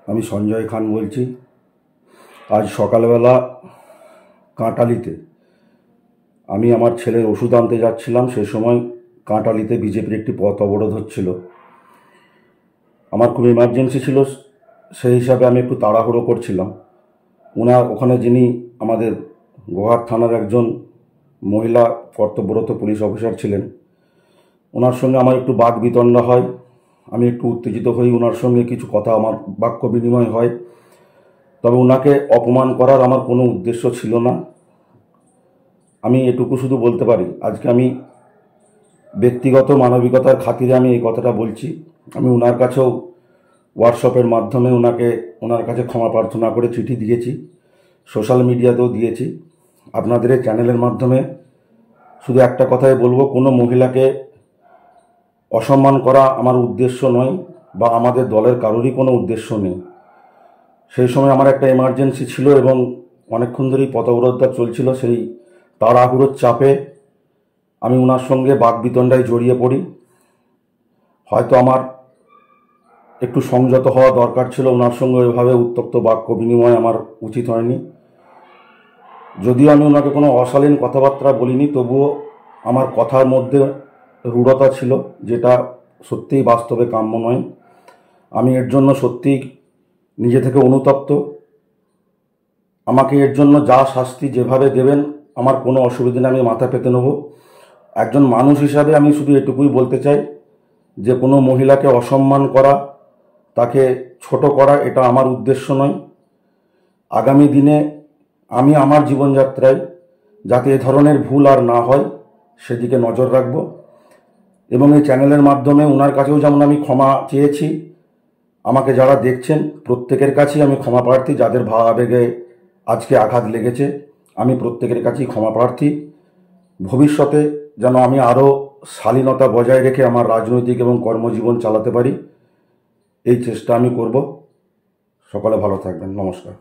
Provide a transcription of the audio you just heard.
আমি সঞ্জয় খান বলছি। আজ সকালবেলা কাঁটালিতে আমি আমার ছেলের ওষুধ আনতে যাচ্ছিলাম। সে সময় কাঁটালিতে বিজেপির একটি পথ অবরোধ হচ্ছিল। আমার খুব ইমার্জেন্সি ছিল, সেই হিসাবে আমি একটু তাড়াহুড়ো করছিলাম। ওখানে যিনি আমাদের গোঘাট থানার একজন মহিলা কর্তব্যরত পুলিশ অফিসার ছিলেন, ওনার সঙ্গে আমার একটু বাক বিতণ্ডা হয়। আমি একটু উত্তেজিত হই, ওনার সঙ্গে কিছু কথা আমার বাক্য বিনিময় হয়। তবে ওনাকে অপমান করার আমার কোনো উদ্দেশ্য ছিল না। আমি এটুকু শুধু বলতে পারি, আজকে আমি ব্যক্তিগত মানবিকতার খাতিরে আমি এই কথাটা বলছি। আমি ওনার কাছেও হোয়াটসঅ্যাপের মাধ্যমে ওনার কাছে ক্ষমা প্রার্থনা করে চিঠি দিয়েছি, সোশ্যাল মিডিয়াতেও দিয়েছি। আপনাদের এই চ্যানেলের মাধ্যমে শুধু একটা কথাই বলবো, কোনো মহিলাকে অসম্মান করা আমার উদ্দেশ্য নয়, বা আমাদের দলের কারোরই কোনো উদ্দেশ্য নেই। সেই সময় আমার একটা এমার্জেন্সি ছিল এবং অনেকক্ষণ ধরেই পথ অবরোধটা চলছিল। সেই তাড়াহুড়োর চাপে আমি ওনার সঙ্গে বাকবিতণ্ডায় জড়িয়ে পড়ি। হয়তো আমার একটু সংযত হওয়া দরকার ছিল, ওনার সঙ্গে ওইভাবে উত্তপ্ত বাক্য বিনিময় আমার উচিত হয়নি। যদিও আমি ওনাকে কোনো অশালীন কথাবার্তা বলিনি, তবুও আমার কথার মধ্যে রূঢ়তা ছিল, যেটা সত্যিই বাস্তবে কাম্য নয়। আমি এর জন্য সত্যিই নিজে থেকে অনুতপ্ত। আমাকে এর জন্য যা শাস্তি যেভাবে দেবেন আমার কোনো অসুবিধা নেই, আমি মাথা পেতে নেব। একজন মানুষ হিসাবে আমি শুধু এটুকুই বলতে চাই যে কোনো মহিলাকে অসম্মান করা, তাকে ছোট করা, এটা আমার উদ্দেশ্য নয়। আগামী দিনে আমি আমার জীবনযাত্রায় যাতে এ ধরনের ভুল আর না হয় সেদিকে নজর রাখব। এবং এই চ্যানেলের মাধ্যমে ওনার কাছেও যেমন আমি ক্ষমা চেয়েছি, আমাকে যারা দেখছেন প্রত্যেকের কাছেই আমি ক্ষমা প্রার্থী। যাদের ভাবাবেগে আজকে আঘাত লেগেছে, আমি প্রত্যেকের কাছেই ক্ষমা প্রার্থী। ভবিষ্যতে যেন আমি আরও শালীনতা বজায় রেখে আমার রাজনৈতিক এবং কর্মজীবন চালাতে পারি, এই চেষ্টা আমি করব। সকলে ভালো থাকবেন। নমস্কার।